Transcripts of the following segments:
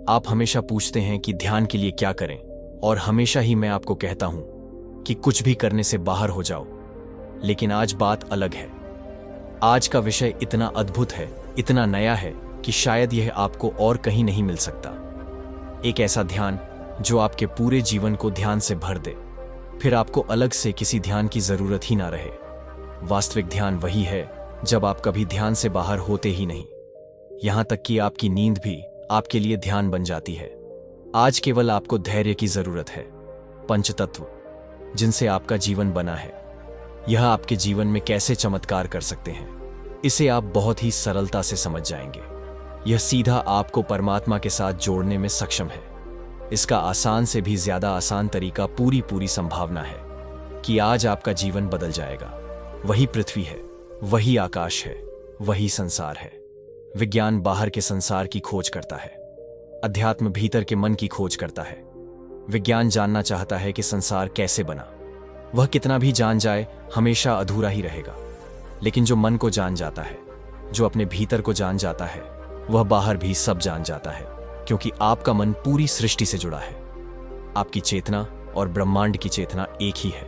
आप हमेशा पूछते हैं कि ध्यान के लिए क्या करें, और हमेशा ही मैं आपको कहता हूं कि कुछ भी करने से बाहर हो जाओ। लेकिन आज बात अलग है। आज का विषय इतना अद्भुत है, इतना नया है कि शायद यह आपको और कहीं नहीं मिल सकता। एक ऐसा ध्यान जो आपके पूरे जीवन को ध्यान से भर दे, फिर आपको अलग से किसी ध्यान की जरूरत ही ना रहे। वास्तविक ध्यान वही है जब आप कभी ध्यान से बाहर होते ही नहीं, यहां तक कि आपकी नींद भी आपके लिए ध्यान बन जाती है। आज केवल आपको धैर्य की जरूरत है। पंचतत्व जिनसे आपका जीवन बना है, यह आपके जीवन में कैसे चमत्कार कर सकते हैं, इसे आप बहुत ही सरलता से समझ जाएंगे। यह सीधा आपको परमात्मा के साथ जोड़ने में सक्षम है। इसका आसान से भी ज्यादा आसान तरीका पूरी संभावना है कि आज आपका जीवन बदल जाएगा। वही पृथ्वी है, वही आकाश है, वही संसार है। विज्ञान बाहर के संसार की खोज करता है, अध्यात्म भीतर के मन की खोज करता है। विज्ञान जानना चाहता है कि संसार कैसे बना। वह कितना भी जान जाए, हमेशा अधूरा ही रहेगा। लेकिन जो मन को जान जाता है, जो अपने भीतर को जान जाता है, वह बाहर भी सब जान जाता है, क्योंकि आपका मन पूरी सृष्टि से जुड़ा है। आपकी चेतना और ब्रह्मांड की चेतना एक ही है।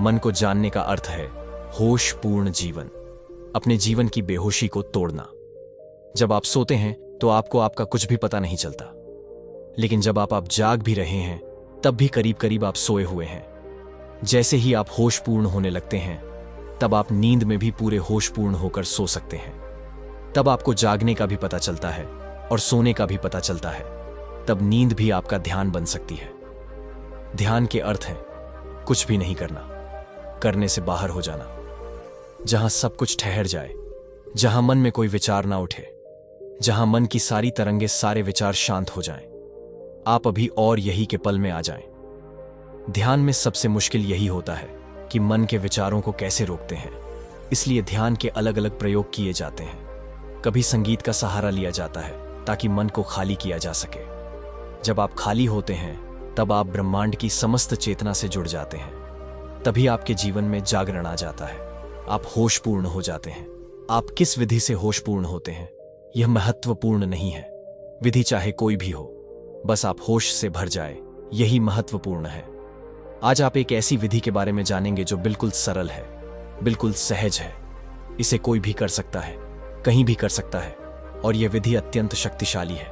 मन को जानने का अर्थ है होशपूर्ण जीवन, अपने जीवन की बेहोशी को तोड़ना। जब आप सोते हैं तो आपको आपका कुछ भी पता नहीं चलता, लेकिन जब आप जाग भी रहे हैं तब भी करीब करीब आप सोए हुए हैं। जैसे ही आप होशपूर्ण होने लगते हैं, तब आप नींद में भी पूरे होशपूर्ण होकर सो सकते हैं। तब आपको जागने का भी पता चलता है और सोने का भी पता चलता है। तब नींद भी आपका ध्यान बन सकती है। ध्यान के अर्थ है कुछ भी नहीं करना, करने से बाहर हो जाना, जहां सब कुछ ठहर जाए, जहां मन में कोई विचार ना उठे, जहां मन की सारी तरंगे, सारे विचार शांत हो जाएं। आप अभी और यही के पल में आ जाएं। ध्यान में सबसे मुश्किल यही होता है कि मन के विचारों को कैसे रोकते हैं। इसलिए ध्यान के अलग अलग प्रयोग किए जाते हैं। कभी संगीत का सहारा लिया जाता है ताकि मन को खाली किया जा सके। जब आप खाली होते हैं तब आप ब्रह्मांड की समस्त चेतना से जुड़ जाते हैं। तभी आपके जीवन में जागरण आ जाता है, आप होशपूर्ण हो जाते हैं। आप किस विधि से होशपूर्ण होते हैं यह महत्वपूर्ण नहीं है। विधि चाहे कोई भी हो, बस आप होश से भर जाए, यही महत्वपूर्ण है। आज आप एक ऐसी विधि के बारे में जानेंगे जो बिल्कुल सरल है, बिल्कुल सहज है। इसे कोई भी कर सकता है, कहीं भी कर सकता है, और यह विधि अत्यंत शक्तिशाली है।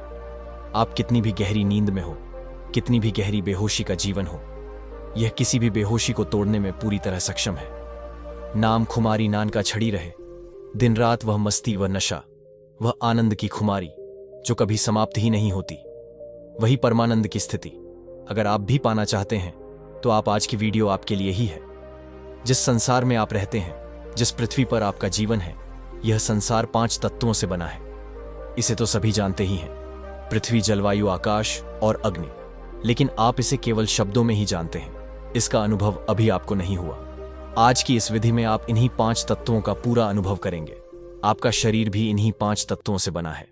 आप कितनी भी गहरी नींद में हो, कितनी भी गहरी बेहोशी का जीवन हो, यह किसी भी बेहोशी को तोड़ने में पूरी तरह सक्षम है। नाम खुमारी नान का छड़ी रहे, दिन रात वह मस्ती, वह नशा, वह आनंद की खुमारी जो कभी समाप्त ही नहीं होती, वही परमानंद की स्थिति। अगर आप भी पाना चाहते हैं तो आप आज की वीडियो आपके लिए ही है। जिस संसार में आप रहते हैं, जिस पृथ्वी पर आपका जीवन है, यह संसार 5 तत्वों से बना है। इसे तो सभी जानते ही हैं, पृथ्वी, जलवायु, आकाश और अग्नि। लेकिन आप इसे केवल शब्दों में ही जानते हैं, इसका अनुभव अभी आपको नहीं हुआ। आज की इस विधि में आप इन्हीं 5 तत्वों का पूरा अनुभव करेंगे। आपका शरीर भी इन्हीं 5 तत्वों से बना है,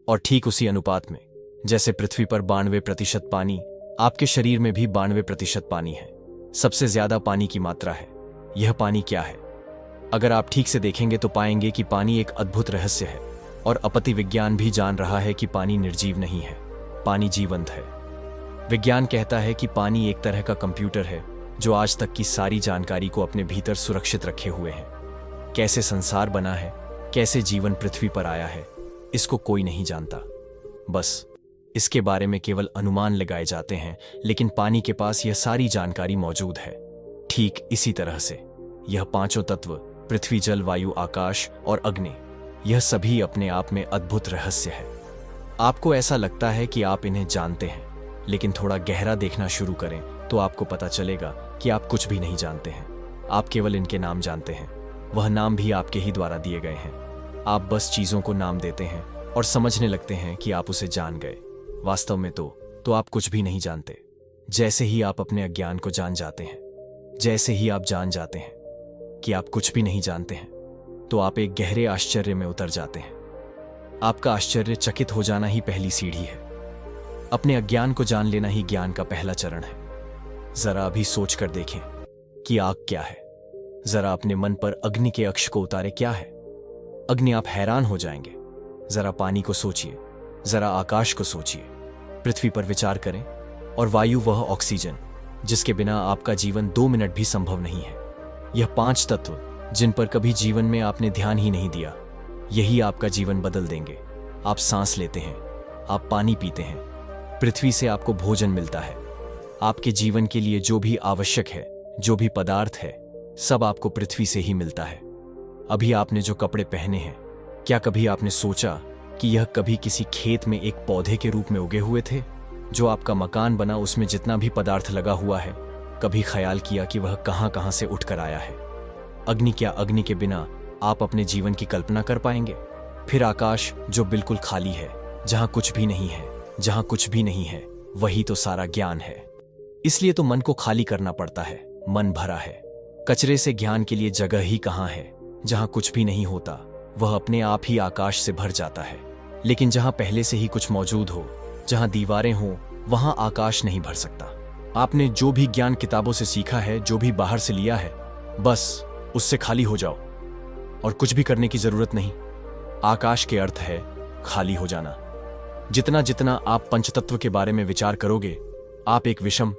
और ठीक उसी अनुपात में जैसे पृथ्वी पर 92% पानी, आपके शरीर में भी 92% पानी है। सबसे ज्यादा पानी की मात्रा है। यह पानी क्या है? अगर आप ठीक से देखेंगे तो पाएंगे कि पानी एक अद्भुत रहस्य है, और अपति विज्ञान भी जान रहा है कि पानी निर्जीव नहीं है, पानी जीवंत है। विज्ञान कहता है कि पानी एक तरह का कंप्यूटर है जो आज तक की सारी जानकारी को अपने भीतर सुरक्षित रखे हुए है। कैसे संसार बना है, कैसे जीवन पृथ्वी पर आया है, इसको कोई नहीं जानता। बस इसके बारे में केवल अनुमान लगाए जाते हैं, लेकिन पानी के पास यह सारी जानकारी मौजूद है। ठीक इसी तरह से यह 5 तत्व, पृथ्वी, जल, वायु, आकाश और अग्नि, यह सभी अपने आप में अद्भुत रहस्य है। आपको ऐसा लगता है कि आप इन्हें जानते हैं, लेकिन थोड़ा गहरा देखना शुरू करें तो आपको पता चलेगा कि आप कुछ भी नहीं जानते हैं। आप केवल इनके नाम जानते हैं। वह नाम भी आपके ही द्वारा दिए गए हैं। आप बस चीजों को नाम देते हैं और समझने लगते हैं कि आप उसे जान गए। वास्तव में तो आप कुछ भी नहीं जानते। जैसे ही आप अपने अज्ञान को जान जाते हैं, जैसे ही आप जान जाते हैं कि आप कुछ भी नहीं जानते हैं, तो आप एक गहरे आश्चर्य में उतर जाते हैं। आपका आश्चर्यचकित हो जाना ही पहली सीढ़ी है। अपने अज्ञान को जान लेना ही ज्ञान का पहला चरण है। जरा अभी सोच कर देखें कि आग क्या है। जरा अपने मन पर अग्नि के अक्ष को उतारे, क्या है अग्नि? आप हैरान हो जाएंगे। जरा पानी को सोचिए, जरा आकाश को सोचिए, पृथ्वी पर विचार करें, और वायु वह ऑक्सीजन जिसके बिना आपका जीवन 2 मिनट भी संभव नहीं है। यह 5 तत्व जिन पर कभी जीवन में आपने ध्यान ही नहीं दिया, यही आपका जीवन बदल देंगे। आप सांस लेते हैं, आप पानी पीते हैं, पृथ्वी से आपको भोजन मिलता है। आपके जीवन के लिए जो भी आवश्यक है, जो भी पदार्थ है, सब आपको पृथ्वी से ही मिलता है। अभी आपने जो कपड़े पहने हैं, क्या कभी आपने सोचा कि यह कभी किसी खेत में एक पौधे के रूप में उगे हुए थे? जो आपका मकान बना, उसमें जितना भी पदार्थ लगा हुआ है, कभी ख्याल किया कि वह कहां कहां से उठकर आया है? अग्नि, क्या अग्नि के बिना आप अपने जीवन की कल्पना कर पाएंगे? फिर आकाश जो बिल्कुल खाली है, जहां कुछ भी नहीं है, जहां कुछ भी नहीं है, वही तो सारा ज्ञान है। इसलिए तो मन को खाली करना पड़ता है। मन भरा है कचरे से, ज्ञान के लिए जगह ही कहां है? जहां कुछ भी नहीं होता, वह अपने आप ही आकाश से भर जाता है। लेकिन जहां पहले से ही कुछ मौजूद हो, जहां दीवारें हों, वहां आकाश नहीं भर सकता। आपने जो भी ज्ञान किताबों से सीखा है, जो भी बाहर से लिया है, बस उससे खाली हो जाओ और कुछ भी करने की जरूरत नहीं। आकाश के अर्थ है खाली हो जाना। जितना जितना आप पंचतत्व के बारे में विचार करोगे, आप एक विषम,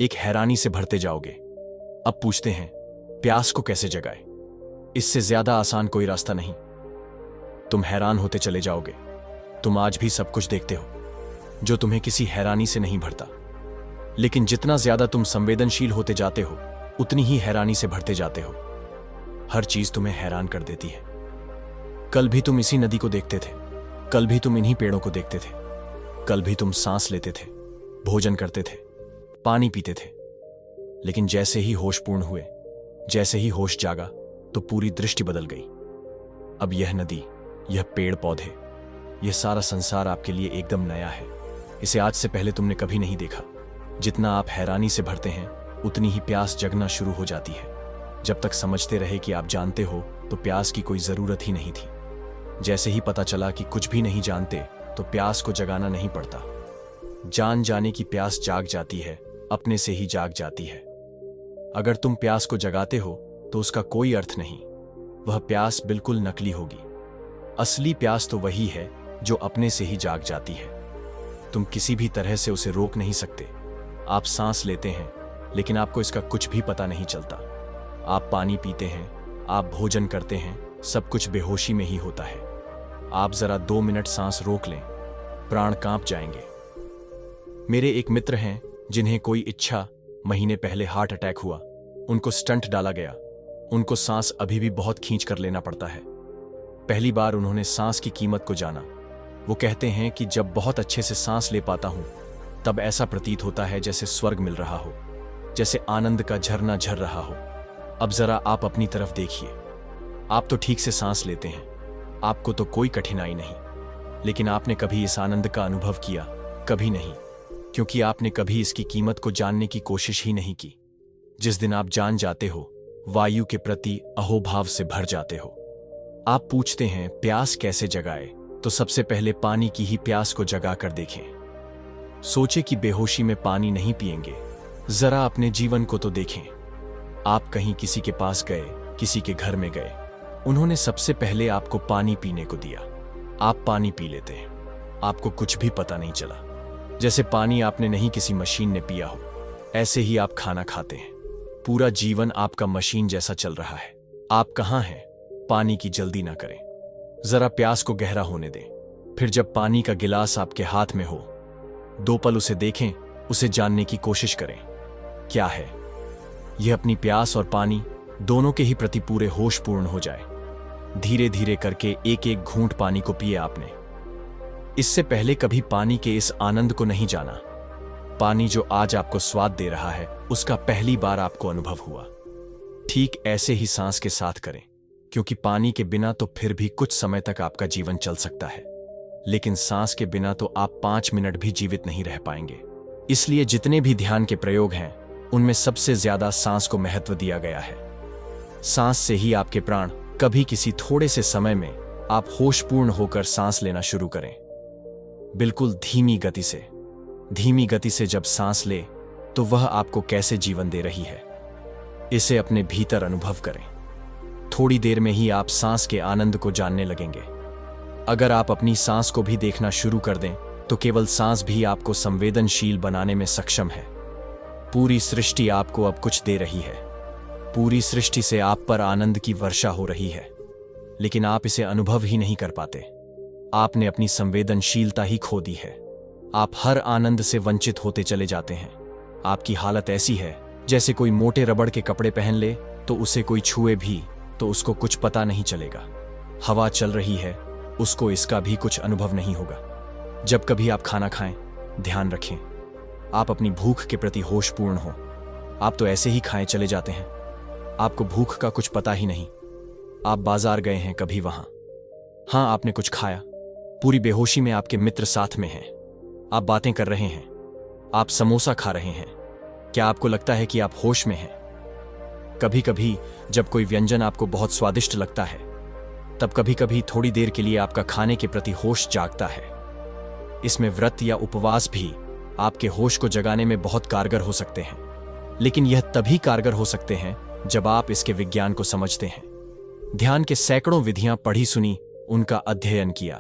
एक हैरानी से भरते जाओगे। अब पूछते हैं, प्यास को कैसे जगाए? इससे ज्यादा आसान कोई रास्ता नहीं। तुम हैरान होते चले जाओगे। तुम आज भी सब कुछ देखते हो जो तुम्हें किसी हैरानी से नहीं भरता, लेकिन जितना ज्यादा तुम संवेदनशील होते जाते हो, उतनी ही हैरानी से भरते जाते हो। हर चीज तुम्हें हैरान कर देती है। कल भी तुम इसी नदी को देखते थे, कल भी तुम इन्हीं पेड़ों को देखते थे, कल भी तुम सांस लेते थे, भोजन करते थे, पानी पीते थे। लेकिन जैसे ही होश पूर्ण हुए, जैसे ही होश जागा, तो पूरी दृष्टि बदल गई। अब यह नदी, यह पेड़ पौधे, यह सारा संसार आपके लिए एकदम नया है। इसे आज से पहले तुमने कभी नहीं देखा। जितना आप हैरानी से भरते हैं, उतनी ही प्यास जगना शुरू हो जाती है। जब तक समझते रहे कि आप जानते हो, तो प्यास की कोई जरूरत ही नहीं थी। जैसे ही पता चला कि कुछ भी नहीं जानते, तो प्यास को जगाना नहीं पड़ता। जान जाने की प्यास जाग जाती है, अपने से ही जाग जाती है। अगर तुम प्यास को जगाते हो, तो उसका कोई अर्थ नहीं। वह प्यास बिल्कुल नकली होगी। असली प्यास तो वही है जो अपने से ही जाग जाती है। तुम किसी भी तरह से उसे रोक नहीं सकते। आप सांस लेते हैं, लेकिन आपको इसका कुछ भी पता नहीं चलता। आप पानी पीते हैं, आप भोजन करते हैं, सब कुछ बेहोशी में ही होता है। आप जरा 2 मिनट सांस रोक लें, प्राण कांप जाएंगे। मेरे एक मित्र हैं जिन्हें कोई इच्छा महीने पहले हार्ट अटैक हुआ। उनको स्टंट डाला गया। उनको सांस अभी भी बहुत खींच कर लेना पड़ता है। पहली बार उन्होंने सांस की कीमत को जाना। वो कहते हैं कि जब बहुत अच्छे से सांस ले पाता हूं, तब ऐसा प्रतीत होता है जैसे स्वर्ग मिल रहा हो, जैसे आनंद का झरना झर रहा हो। अब जरा आप अपनी तरफ देखिए। आप तो ठीक से सांस लेते हैं, आपको तो कोई कठिनाई नहीं, लेकिन आपने कभी इस आनंद का अनुभव किया? कभी नहीं, क्योंकि आपने कभी इसकी कीमत को जानने की कोशिश ही नहीं की। जिस दिन आप जान जाते हो, वायु के प्रति अहोभाव से भर जाते हो। आप पूछते हैं प्यास कैसे जगाए, तो सबसे पहले पानी की ही प्यास को जगा कर देखें। सोचे कि बेहोशी में पानी नहीं पिएंगे। जरा अपने जीवन को तो देखें। आप कहीं किसी के पास गए, किसी के घर में गए, उन्होंने सबसे पहले आपको पानी पीने को दिया। आप पानी पी लेते हैं, आपको कुछ भी पता नहीं चला। जैसे पानी आपने नहीं किसी मशीन ने पिया हो, ऐसे ही आप खाना खाते हैं। पूरा जीवन आपका मशीन जैसा चल रहा है। आप कहां हैं? पानी की जल्दी ना करें, जरा प्यास को गहरा होने दें। फिर जब पानी का गिलास आपके हाथ में हो, 2 पल उसे देखें, उसे जानने की कोशिश करें। क्या है यह? अपनी प्यास और पानी दोनों के ही प्रति पूरे होश पूर्ण हो जाए। धीरे धीरे करके एक एक घूंट पानी को पिए आपने। इससे पहले कभी पानी के इस आनंद को नहीं जाना। पानी जो आज आपको स्वाद दे रहा है, उसका पहली बार आपको अनुभव हुआ। ठीक ऐसे ही सांस के साथ करें, क्योंकि पानी के बिना तो फिर भी कुछ समय तक आपका जीवन चल सकता है, लेकिन सांस के बिना तो आप 5 मिनट भी जीवित नहीं रह पाएंगे। इसलिए जितने भी ध्यान के प्रयोग हैं, उनमें सबसे ज्यादा सांस को महत्व दिया गया है। सांस से ही आपके प्राण, कभी किसी थोड़े से समय में आप होशपूर्ण होकर सांस लेना शुरू करें। बिल्कुल धीमी गति से। धीमी गति से जब सांस ले, तो वह आपको कैसे जीवन दे रही है, इसे अपने भीतर अनुभव करें। थोड़ी देर में ही आप सांस के आनंद को जानने लगेंगे। अगर आप अपनी सांस को भी देखना शुरू कर दें, तो केवल सांस भी आपको संवेदनशील बनाने में सक्षम है। पूरी सृष्टि आपको अब कुछ दे रही है। पूरी सृष्टि से आप पर आनंद की वर्षा हो रही है, लेकिन आप इसे अनुभव ही नहीं कर पाते। आपने अपनी संवेदनशीलता ही खो दी है। आप हर आनंद से वंचित होते चले जाते हैं। आपकी हालत ऐसी है जैसे कोई मोटे रबड़ के कपड़े पहन ले तो उसे कोई छुए भी तो उसको कुछ पता नहीं चलेगा। हवा चल रही है, उसको इसका भी कुछ अनुभव नहीं होगा। जब कभी आप खाना खाएं, ध्यान रखें आप अपनी भूख के प्रति होशपूर्ण हो। आप तो ऐसे ही खाएं चले जाते हैं, आपको भूख का कुछ पता ही नहीं। आप बाजार गए हैं कभी, वहां हां आपने कुछ खाया, पूरी बेहोशी में आपके मित्र साथ में हैं, आप बातें कर रहे हैं, आप समोसा खा रहे हैं। क्या आपको लगता है कि आप होश में हैं? कभी कभी जब कोई व्यंजन आपको बहुत स्वादिष्ट लगता है, तब कभी कभी थोड़ी देर के लिए आपका खाने के प्रति होश जागता है। इसमें व्रत या उपवास भी आपके होश को जगाने में बहुत कारगर हो सकते हैं, लेकिन यह तभी कारगर हो सकते हैं जब आप इसके विज्ञान को समझते हैं। ध्यान के सैकड़ों विधियां पढ़ी सुनी, उनका अध्ययन किया,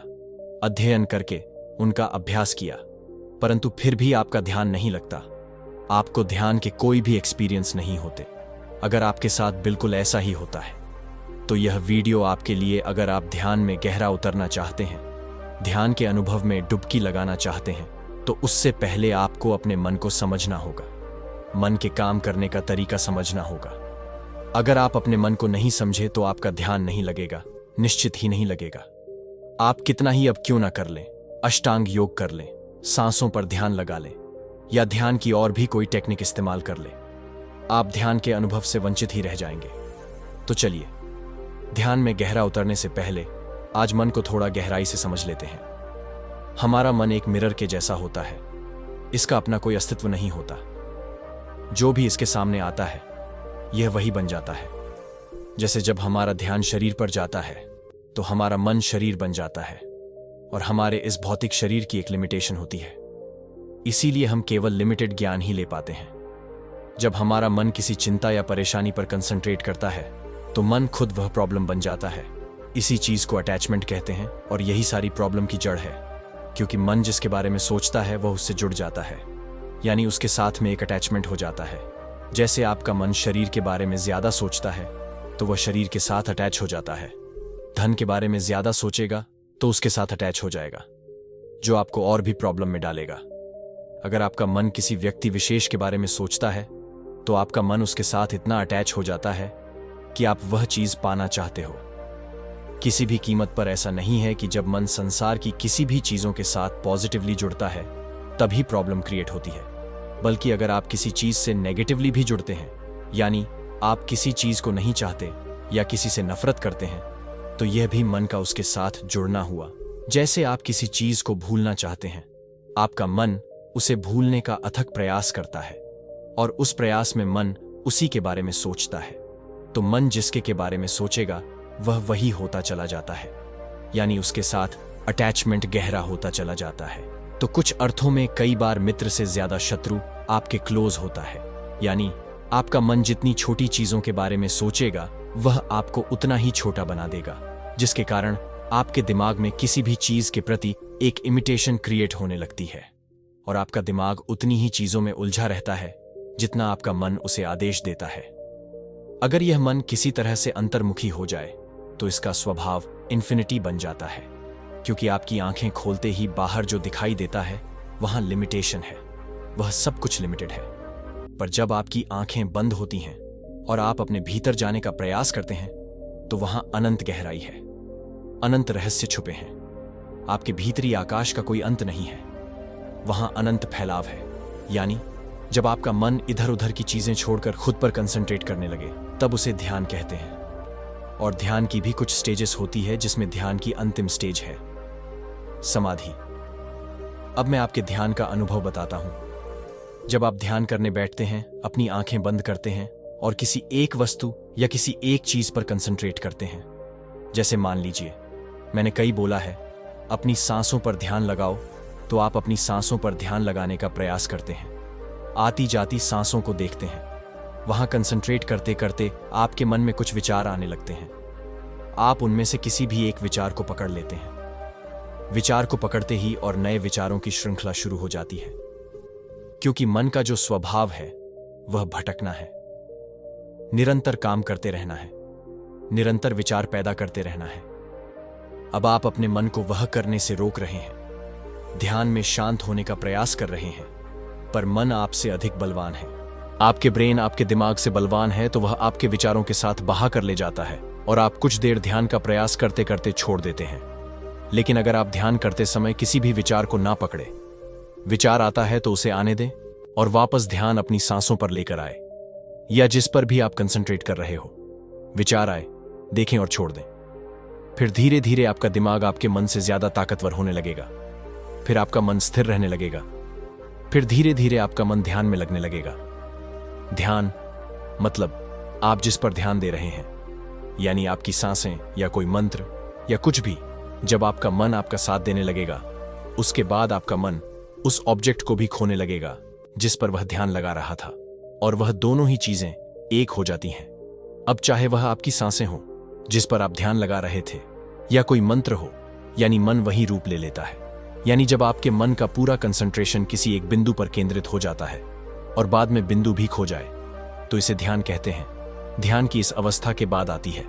अध्ययन करके उनका अभ्यास किया, परंतु फिर भी आपका ध्यान नहीं लगता। आपको ध्यान के कोई भी एक्सपीरियंस नहीं होते। अगर आपके साथ बिल्कुल ऐसा ही होता है तो यह वीडियो आपके लिए। अगर आप ध्यान में गहरा उतरना चाहते हैं, ध्यान के अनुभव में डुबकी लगाना चाहते हैं, तो उससे पहले आपको अपने मन को समझना होगा, मन के काम करने का तरीका समझना होगा। अगर आप अपने मन को नहीं समझे तो आपका ध्यान नहीं लगेगा, निश्चित ही नहीं लगेगा। आप कितना ही अब क्यों ना कर लें, अष्टांग योग कर लें, सांसों पर ध्यान लगा लें या ध्यान की और भी कोई टेक्निक इस्तेमाल कर लें, आप ध्यान के अनुभव से वंचित ही रह जाएंगे। तो चलिए, ध्यान में गहरा उतरने से पहले आज मन को थोड़ा गहराई से समझ लेते हैं। हमारा मन एक मिरर के जैसा होता है। इसका अपना कोई अस्तित्व नहीं होता। जो भी इसके सामने आता है यह वही बन जाता है। जैसे जब हमारा ध्यान शरीर पर जाता है तो हमारा मन शरीर बन जाता है, और हमारे इस भौतिक शरीर की एक लिमिटेशन होती है, इसीलिए हम केवल लिमिटेड ज्ञान ही ले पाते हैं। जब हमारा मन किसी चिंता या परेशानी पर कंसंट्रेट करता है तो मन खुद वह प्रॉब्लम बन जाता है। इसी चीज को अटैचमेंट कहते हैं, और यही सारी प्रॉब्लम की जड़ है, क्योंकि मन जिसके बारे में सोचता है वह उससे जुड़ जाता है, यानी उसके साथ में एक अटैचमेंट हो जाता है। जैसे आपका मन शरीर के बारे में ज्यादा सोचता है तो वह शरीर के साथ अटैच हो जाता है। धन के बारे में ज्यादा सोचेगा तो उसके साथ अटैच हो जाएगा, जो आपको और भी प्रॉब्लम में डालेगा। अगर आपका मन किसी व्यक्ति विशेष के बारे में सोचता है तो आपका मन उसके साथ इतना अटैच हो जाता है कि आप वह चीज पाना चाहते हो। किसी भी कीमत पर ऐसा नहीं है कि जब मन संसार की किसी भी चीजों के साथ पॉजिटिवली जुड़ता है तभी प्रॉब्लम क्रिएट होती है, बल्कि अगर आप किसी चीज से नेगेटिवली भी जुड़ते हैं, यानी आप किसी चीज को नहीं चाहते या किसी से नफरत करते हैं, तो यह भी मन का उसके साथ जुड़ना हुआ। जैसे आप किसी चीज को भूलना चाहते हैं, आपका मन उसे भूलने का अथक प्रयास करता है, और उस प्रयास में मन उसी के बारे में सोचता है। तो मन जिसके के बारे में सोचेगा वह वही होता चला जाता है, यानी उसके साथ अटैचमेंट गहरा होता चला जाता है। तो कुछ अर्थों में कई बार मित्र से ज्यादा शत्रु आपके क्लोज होता है, यानी आपका मन जितनी छोटी चीजों के बारे में सोचेगा वह आपको उतना ही छोटा बना देगा, जिसके कारण आपके दिमाग में किसी भी चीज के प्रति एक इमिटेशन क्रिएट होने लगती है, और आपका दिमाग उतनी ही चीजों में उलझा रहता है जितना आपका मन उसे आदेश देता है। अगर यह मन किसी तरह से अंतर्मुखी हो जाए तो इसका स्वभाव इन्फिनिटी बन जाता है, क्योंकि आपकी आंखें खोलते ही बाहर जो दिखाई देता है वहां लिमिटेशन है, वह सब कुछ लिमिटेड है। पर जब आपकी आंखें बंद होती हैं और आप अपने भीतर जाने का प्रयास करते हैं तो वहां अनंत गहराई है, अनंत रहस्य छुपे हैं। आपके भीतरी आकाश का कोई अंत नहीं है, वहां अनंत फैलाव है। यानी जब आपका मन इधर उधर की चीजें छोड़कर खुद पर कंसंट्रेट करने लगे तब उसे ध्यान कहते हैं। और ध्यान की भी कुछ स्टेजेस होती है, जिसमें ध्यान की अंतिम स्टेज है समाधि। अब मैं आपके ध्यान का अनुभव बताता हूं। जब आप ध्यान करने बैठते हैं, अपनी आंखें बंद करते हैं और किसी एक वस्तु या किसी एक चीज पर कंसंट्रेट करते हैं। जैसे मान लीजिए मैंने कई बोला है अपनी सांसों पर ध्यान लगाओ, तो आप अपनी सांसों पर ध्यान लगाने का प्रयास करते हैं। आती जाती सांसों को देखते हैं, वहां कंसंट्रेट करते करते आपके मन में कुछ विचार आने लगते हैं। आप उनमें से किसी भी एक विचार को पकड़ लेते हैं। विचार को पकड़ते ही और नए विचारों की श्रृंखला शुरू हो जाती है, क्योंकि मन का जो स्वभाव है वह भटकना है, निरंतर काम करते रहना है, निरंतर विचार पैदा करते रहना है। अब आप अपने मन को वह करने से रोक रहे हैं, ध्यान में शांत होने का प्रयास कर रहे हैं, पर मन आपसे अधिक बलवान है। आपके ब्रेन आपके दिमाग से बलवान है, तो वह आपके विचारों के साथ बहा कर ले जाता है और आप कुछ देर ध्यान का प्रयास करते करते छोड़ देते हैं। लेकिन अगर आप ध्यान करते समय किसी भी विचार को ना पकड़े, विचार आता है तो उसे आने दें और वापस ध्यान अपनी सांसों पर लेकर आए या जिस पर भी आप कंसंट्रेट कर रहे हो। विचार आए, देखें और छोड़ दें। फिर धीरे धीरे आपका दिमाग आपके मन से ज्यादा ताकतवर होने लगेगा, फिर आपका मन स्थिर रहने लगेगा, फिर धीरे धीरे आपका मन ध्यान में लगने लगेगा। ध्यान मतलब आप जिस पर ध्यान दे रहे हैं, यानी आपकी सांसें या कोई मंत्र या कुछ भी। जब आपका मन आपका साथ देने लगेगा, उसके बाद आपका मन उस ऑब्जेक्ट को भी खोने लगेगा जिस पर वह ध्यान लगा रहा था, और वह दोनों ही चीजें एक हो जाती हैं। अब चाहे वह आपकी सांसें हो जिस पर आप ध्यान लगा रहे थे, या कोई मंत्र हो, यानी मन वही रूप ले लेता है। यानी जब आपके मन का पूरा कंसंट्रेशन किसी एक बिंदु पर केंद्रित हो जाता है और बाद में बिंदु भी खो जाए, तो इसे ध्यान कहते हैं। ध्यान की इस अवस्था के बाद आती है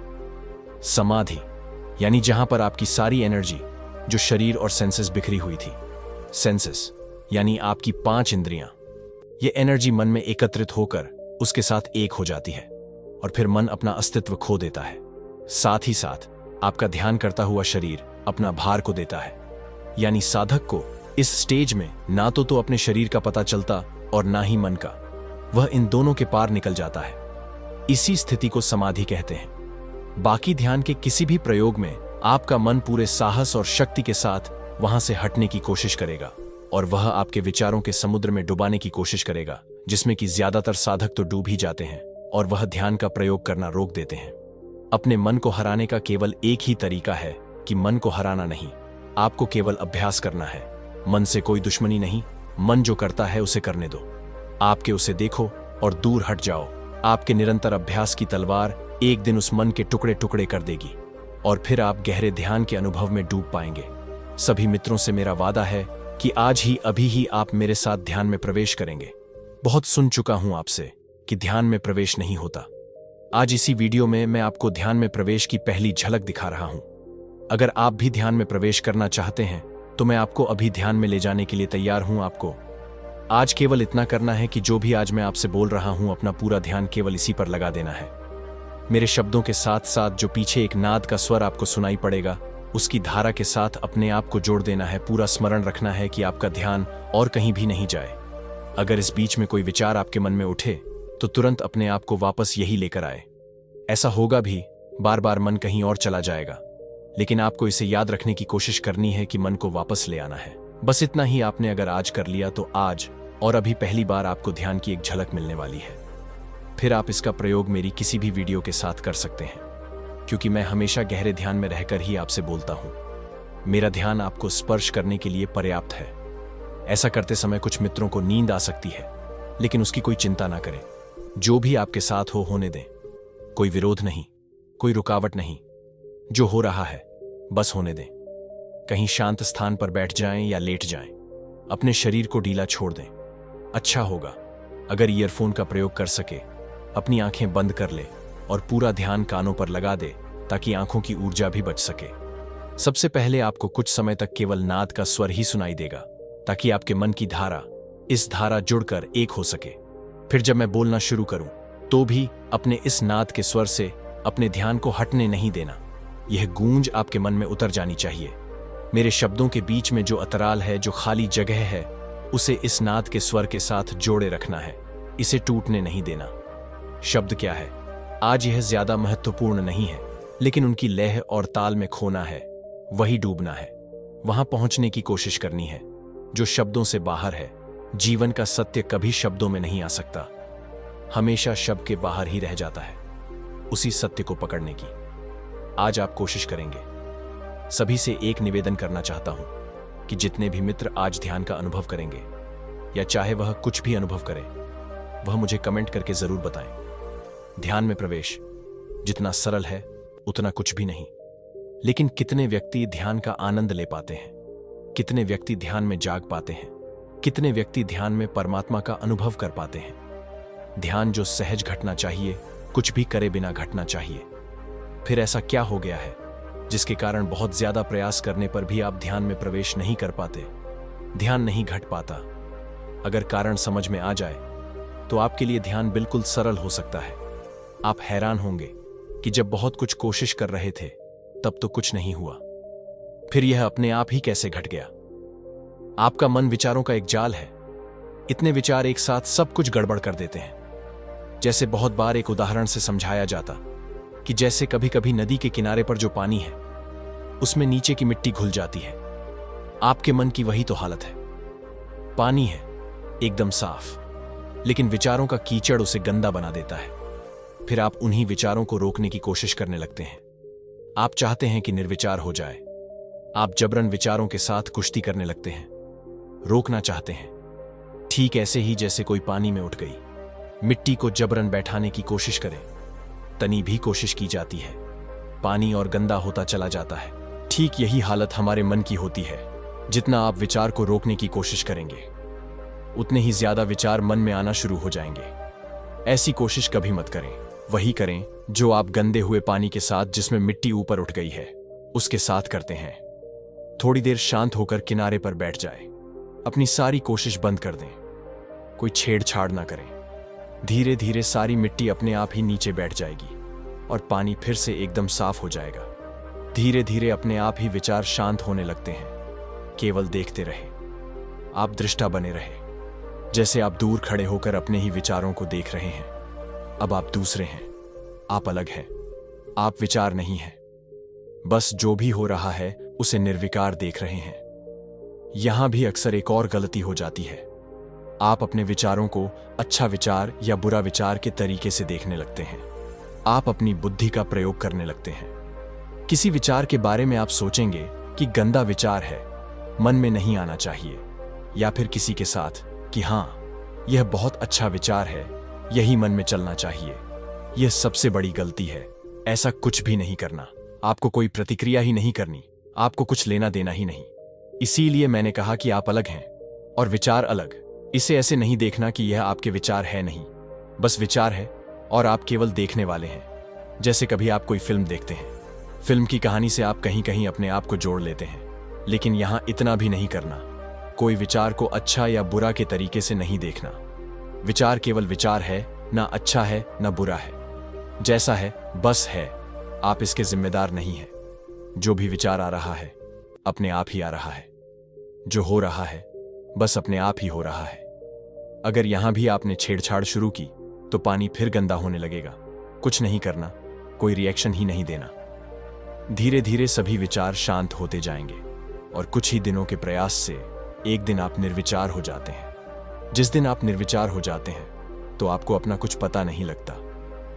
समाधि, यानी जहां पर आपकी सारी एनर्जी जो शरीर और सेंसेस बिखरी हुई थी, सेंसेस यानी आपकी 5 इंद्रियां, ये एनर्जी मन में एकत्रित होकर उसके साथ एक हो जाती है और फिर मन अपना अस्तित्व खो देता है। साथ ही साथ आपका ध्यान करता हुआ शरीर अपना भार को देता है, यानी साधक को इस स्टेज में ना तो अपने शरीर का पता चलता और ना ही मन का, वह इन दोनों के पार निकल जाता है। इसी स्थिति को समाधि कहते हैं। बाकी ध्यान के किसी भी प्रयोग में आपका मन पूरे साहस और शक्ति के साथ वहां से हटने की कोशिश करेगा और वह आपके विचारों के समुद्र में डुबाने की कोशिश करेगा, जिसमें कि ज्यादातर साधक तो डूब ही जाते हैं और वह ध्यान का प्रयोग करना रोक देते हैं। अपने मन को हराने का केवल एक ही तरीका है कि मन को हराना नहीं, आपको केवल अभ्यास करना है। मन से कोई दुश्मनी नहीं, मन जो करता है उसे करने दो, आपके उसे देखो और दूर हट जाओ। आपके निरंतर अभ्यास की तलवार एक दिन उस मन के टुकड़े टुकड़े कर देगी और फिर आप गहरे ध्यान के अनुभव में डूब पाएंगे। सभी मित्रों से मेरा वादा है कि आज ही अभी ही आप मेरे साथ ध्यान में प्रवेश करेंगे। बहुत सुन चुका हूं आपसे कि ध्यान में प्रवेश नहीं होता। आज इसी वीडियो में मैं आपको ध्यान में प्रवेश की पहली झलक दिखा रहा हूं। अगर आप भी ध्यान में प्रवेश करना चाहते हैं तो मैं आपको अभी ध्यान में ले जाने के लिए तैयार हूं। आपको आज केवल इतना करना है कि जो भी आज मैं आपसे बोल रहा हूं, अपना पूरा ध्यान केवल इसी पर लगा देना है। मेरे शब्दों के साथ साथ जो पीछे एक नाद का स्वर आपको सुनाई पड़ेगा, उसकी धारा के साथ अपने आप को जोड़ देना है। पूरा स्मरण रखना है कि आपका ध्यान और कहीं भी नहीं जाए। अगर इस बीच में कोई विचार आपके मन में उठे तो तुरंत अपने आप को वापस यही लेकर आए। ऐसा होगा भी, बार बार मन कहीं और चला जाएगा, लेकिन आपको इसे याद रखने की कोशिश करनी है कि मन को वापस ले आना है। बस इतना ही आपने अगर आज कर लिया तो आज और अभी पहली बार आपको ध्यान की एक झलक मिलने वाली है। फिर आप इसका प्रयोग मेरी किसी भी वीडियो के साथ कर सकते हैं, क्योंकि मैं हमेशा गहरे ध्यान में रहकर ही आपसे बोलता हूं। मेरा ध्यान आपको स्पर्श करने के लिए पर्याप्त है। ऐसा करते समय कुछ मित्रों को नींद आ सकती है, लेकिन उसकी कोई चिंता ना करें। जो भी आपके साथ हो होने दें, कोई विरोध नहीं, कोई रुकावट नहीं। जो हो रहा है बस होने दें। कहीं शांत स्थान पर बैठ जाएं या लेट जाएं, अपने शरीर को ढीला छोड़ दें। अच्छा होगा अगर ईयरफोन का प्रयोग कर सके, अपनी आंखें बंद कर ले और पूरा ध्यान कानों पर लगा दे, ताकि आंखों की ऊर्जा भी बच सके। सबसे पहले आपको कुछ समय तक केवल नाद का स्वर ही सुनाई देगा, ताकि आपके मन की धारा इस धारा जुड़कर एक हो सके। फिर जब मैं बोलना शुरू करूं तो भी अपने इस नाद के स्वर से अपने ध्यान को हटने नहीं देना। यह गूंज आपके मन में उतर जानी चाहिए। मेरे शब्दों के बीच में जो अतराल है, जो खाली जगह है, उसे इस नाद के स्वर के साथ जोड़े रखना है, इसे टूटने नहीं देना। शब्द क्या है आज यह ज्यादा महत्वपूर्ण नहीं है, लेकिन उनकी लय और ताल में खोना है, वही डूबना है, वहां पहुंचने की कोशिश करनी है जो शब्दों से बाहर है। जीवन का सत्य कभी शब्दों में नहीं आ सकता, हमेशा शब्द के बाहर ही रह जाता है। उसी सत्य को पकड़ने की आज आप कोशिश करेंगे। सभी से एक निवेदन करना चाहता हूं कि जितने भी मित्र आज ध्यान का अनुभव करेंगे, या चाहे वह कुछ भी अनुभव करें, वह मुझे कमेंट करके जरूर बताएं। ध्यान में प्रवेश जितना सरल है उतना कुछ भी नहीं, लेकिन कितने व्यक्ति ध्यान का आनंद ले पाते हैं। कितने व्यक्ति ध्यान में जाग पाते हैं? कितने व्यक्ति ध्यान में परमात्मा का अनुभव कर पाते हैं? ध्यान जो सहज घटना चाहिए, कुछ भी करे बिना घटना चाहिए, फिर ऐसा क्या हो गया है जिसके कारण बहुत ज्यादा प्रयास करने पर भी आप ध्यान में प्रवेश नहीं कर पाते? ध्यान नहीं घट पाता। अगर कारण समझ में आ जाए तो आपके लिए ध्यान बिल्कुल सरल हो सकता है। आप हैरान होंगे कि जब बहुत कुछ कोशिश कर रहे थे तब तो कुछ नहीं हुआ, फिर यह अपने आप ही कैसे घट गया? आपका मन विचारों का एक जाल है। इतने विचार एक साथ सब कुछ गड़बड़ कर देते हैं। जैसे बहुत बार एक उदाहरण से समझाया जाता कि जैसे कभी कभी नदी के किनारे पर जो पानी है उसमें नीचे की मिट्टी घुल जाती है। आपके मन की वही तो हालत है। पानी है एकदम साफ, लेकिन विचारों का कीचड़ उसे गंदा बना देता है। फिर आप उन्हीं विचारों को रोकने की कोशिश करने लगते हैं। आप चाहते हैं कि निर्विचार हो जाए। आप जबरन विचारों के साथ कुश्ती करने लगते हैं, रोकना चाहते हैं। ठीक ऐसे ही जैसे कोई पानी में उठ गई मिट्टी को जबरन बैठाने की कोशिश करे, तनी भी कोशिश की जाती है, पानी और गंदा होता चला जाता है। ठीक यही हालत हमारे मन की होती है। जितना आप विचार को रोकने की कोशिश करेंगे उतने ही ज्यादा विचार मन में आना शुरू हो जाएंगे। ऐसी कोशिश कभी मत करें। वही करें जो आप गंदे हुए पानी के साथ, जिसमें मिट्टी ऊपर उठ गई है, उसके साथ करते हैं। थोड़ी देर शांत होकर किनारे पर बैठ जाए। अपनी सारी कोशिश बंद कर दें, कोई छेड़छाड़ ना करें। धीरे धीरे सारी मिट्टी अपने आप ही नीचे बैठ जाएगी और पानी फिर से एकदम साफ हो जाएगा। धीरे धीरे अपने आप ही विचार शांत होने लगते हैं। केवल देखते रहे, आप दृष्टा बने रहे, जैसे आप दूर खड़े होकर अपने ही विचारों को देख रहे हैं। अब आप दूसरे हैं, आप अलग हैं, आप विचार नहीं हैं। बस जो भी हो रहा है उसे निर्विकार देख रहे हैं। यहां भी अक्सर एक और गलती हो जाती है। आप अपने विचारों को अच्छा विचार या बुरा विचार के तरीके से देखने लगते हैं। आप अपनी बुद्धि का प्रयोग करने लगते हैं। किसी विचार के बारे में आप सोचेंगे कि गंदा विचार है, मन में नहीं आना चाहिए, या फिर किसी के साथ कि हां, यह बहुत अच्छा विचार है, यही मन में चलना चाहिए। यह सबसे बड़ी गलती है। ऐसा कुछ भी नहीं करना। आपको कोई प्रतिक्रिया ही नहीं करनी, आपको कुछ लेना देना ही नहीं। इसीलिए मैंने कहा कि आप अलग हैं और विचार अलग। इसे ऐसे नहीं देखना कि यह आपके विचार है, नहीं, बस विचार है और आप केवल देखने वाले हैं। जैसे कभी आप कोई फिल्म देखते हैं, फिल्म की कहानी से आप कहीं कहीं अपने आप को जोड़ लेते हैं, लेकिन यहां इतना भी नहीं करना। कोई विचार को अच्छा या बुरा के तरीके से नहीं देखना। विचार केवल विचार है, ना अच्छा है ना बुरा है, जैसा है बस है। आप इसके जिम्मेदार नहीं हैं। जो भी विचार आ रहा है अपने आप ही आ रहा है। जो हो रहा है बस अपने आप ही हो रहा है। अगर यहां भी आपने छेड़छाड़ शुरू की तो पानी फिर गंदा होने लगेगा। कुछ नहीं करना, कोई रिएक्शन ही नहीं देना। धीरे धीरे सभी विचार शांत होते जाएंगे और कुछ ही दिनों के प्रयास से एक दिन आप निर्विचार हो जाते हैं। जिस दिन आप निर्विचार हो जाते हैं तो आपको अपना कुछ पता नहीं लगता।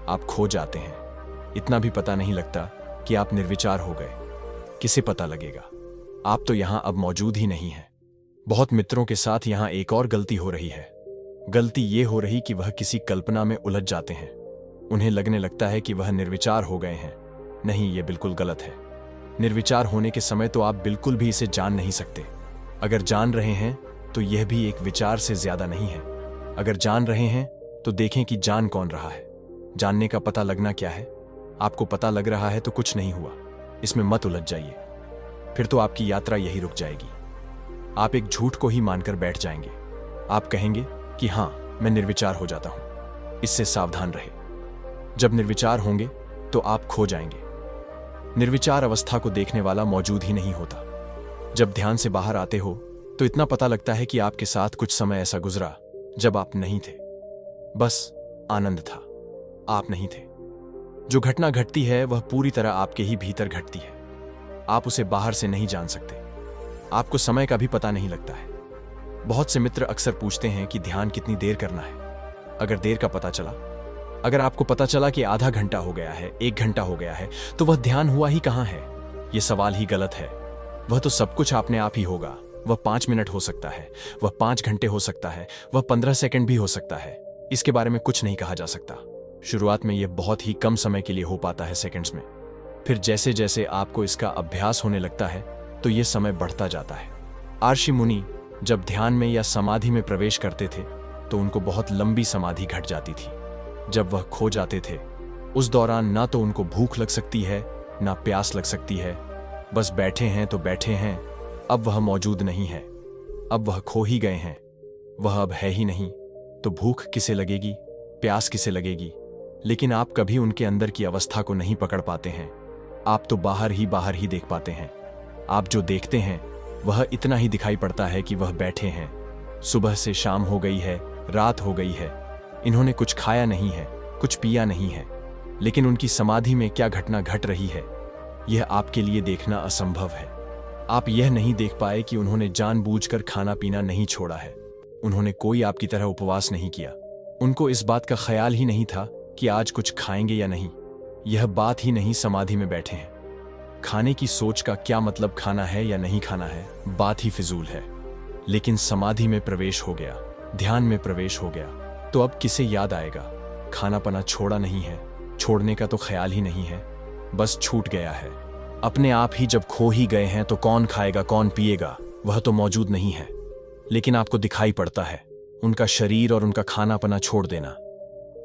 आप खो जाते हैं। इतना भी पता नहीं लगता कि आप निर्विचार हो गए। किसे पता लगेगा? आप तो यहां अब मौजूद ही नहीं हैं। बहुत मित्रों के साथ यहां एक और गलती हो रही है। गलती ये हो रही कि वह किसी कल्पना में उलझ जाते हैं। उन्हें लगने लगता है कि वह निर्विचार हो गए हैं। नहीं, ये बिल्कुल गलत है। निर्विचार होने के समय तो आप बिल्कुल भी इसे जान नहीं सकते। अगर जान रहे हैं तो यह भी एक विचार से ज्यादा नहीं है। अगर जान रहे हैं तो देखें कि जान कौन रहा है। जानने का पता लगना क्या है? आपको पता लग रहा है तो कुछ नहीं हुआ, इसमें मत उलझ जाइए, फिर तो आपकी यात्रा यही रुक जाएगी। आप एक झूठ को ही मानकर बैठ जाएंगे। आप कहेंगे कि हां, मैं निर्विचार हो जाता हूं। इससे सावधान रहे। जब निर्विचार होंगे तो आप खो जाएंगे। निर्विचार अवस्था को देखने वाला मौजूद ही नहीं होता। जब ध्यान से बाहर आते हो तो इतना पता लगता है कि आपके साथ कुछ समय ऐसा गुजरा जब आप नहीं थे, बस आनंद था, आप नहीं थे। जो घटना घटती है वह पूरी तरह आपके ही भीतर घटती है। आप उसे बाहर से नहीं जान सकते। आपको समय का भी पता नहीं लगता है। बहुत से मित्र अक्सर पूछते हैं कि ध्यान कितनी देर करना है। अगर देर का पता चला, अगर आपको पता चला कि आधा घंटा हो गया है, 1 घंटा हो गया है, तो वह ध्यान हुआ ही कहां है? यह सवाल ही गलत है। वह तो सब कुछ अपने आप ही होगा। वह 5 मिनट हो सकता है, वह 5 घंटे हो सकता है, वह 15 सेकंड भी हो सकता है। इसके बारे में कुछ नहीं कहा जा सकता। शुरुआत में यह बहुत ही कम समय के लिए हो पाता है, सेकंड्स में। फिर जैसे जैसे आपको इसका अभ्यास होने लगता है तो यह समय बढ़ता जाता है। आर्षि मुनि जब ध्यान में या समाधि में प्रवेश करते थे तो उनको बहुत लंबी समाधि घट जाती थी। जब वह खो जाते थे उस दौरान ना तो उनको भूख लग सकती है ना प्यास लग सकती है, बस बैठे हैं तो बैठे हैं। अब वह मौजूद नहीं है, अब वह खो ही गए हैं, वह अब है ही नहीं। तो भूख किसे लगेगी, प्यास किसे लगेगी? लेकिन आप कभी उनके अंदर की अवस्था को नहीं पकड़ पाते हैं। आप तो बाहर ही देख पाते हैं। आप जो देखते हैं वह इतना ही दिखाई पड़ता है कि वह बैठे हैं। सुबह से शाम हो गई है, रात हो गई है, इन्होंने कुछ खाया नहीं है, कुछ पिया नहीं है, लेकिन उनकी समाधि में क्या घटना घट रही है यह आपके लिए देखना असंभव है। आप यह नहीं देख पाए कि उन्होंने जानबूझकर खाना पीना नहीं छोड़ा है। उन्होंने कोई आपकी तरह उपवास नहीं किया। उनको इस बात का ख्याल ही नहीं था कि आज कुछ खाएंगे या नहीं। यह बात ही नहीं, समाधि में बैठे हैं। खाने की सोच का क्या मतलब, खाना है या नहीं खाना है, बात ही फिजूल है। लेकिन समाधि में प्रवेश हो गया, ध्यान में प्रवेश हो गया, तो अब किसे याद आएगा? खाना पना छोड़ा नहीं है, छोड़ने का तो ख्याल ही नहीं है, बस छूट गया है। अपने आप ही जब खो ही गए हैं तो कौन खाएगा, कौन पिएगा, वह तो मौजूद नहीं है। लेकिन आपको दिखाई पड़ता है उनका शरीर और उनका खाना पना छोड़ देना।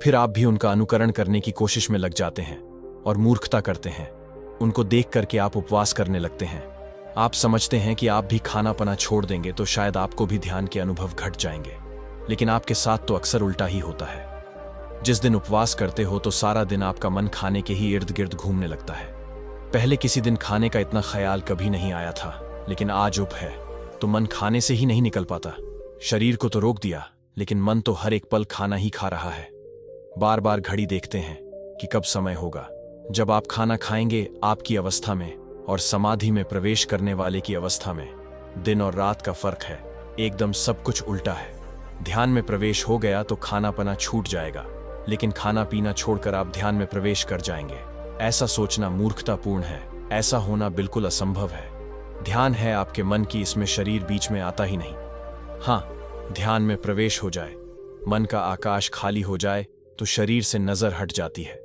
फिर आप भी उनका अनुकरण करने की कोशिश में लग जाते हैं और मूर्खता करते हैं। उनको देख करके आप उपवास करने लगते हैं। आप समझते हैं कि आप भी खाना पना छोड़ देंगे तो शायद आपको भी ध्यान के अनुभव घट जाएंगे। लेकिन आपके साथ तो अक्सर उल्टा ही होता है। जिस दिन उपवास करते हो तो सारा दिन आपका मन खाने के ही इर्द गिर्द घूमने लगता है। पहले किसी दिन खाने का इतना ख्याल कभी नहीं आया था, लेकिन आज उप है तो मन खाने से ही नहीं निकल पाता। शरीर को तो रोक दिया, लेकिन मन तो हर एक पल खाना ही खा रहा है। बार बार घड़ी देखते हैं कि कब समय होगा जब आप खाना खाएंगे। आपकी अवस्था में और समाधि में प्रवेश करने वाले की अवस्था में दिन और रात का फर्क है। एकदम सब कुछ उल्टा है। ध्यान में प्रवेश हो गया तो खाना पना छूट जाएगा, लेकिन खाना पीना छोड़कर आप ध्यान में प्रवेश कर जाएंगे। ऐसा सोचना मूर्खतापूर्ण है। ऐसा होना बिल्कुल असंभव है। ध्यान है आपके मन की, इसमें शरीर बीच में आता ही नहीं। हाँ, ध्यान में प्रवेश हो जाए, मन का आकाश खाली हो जाए तो शरीर से नजर हट जाती है,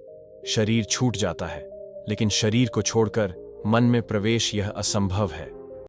शरीर छूट जाता है। लेकिन शरीर को छोड़कर मन में प्रवेश यह असंभव है।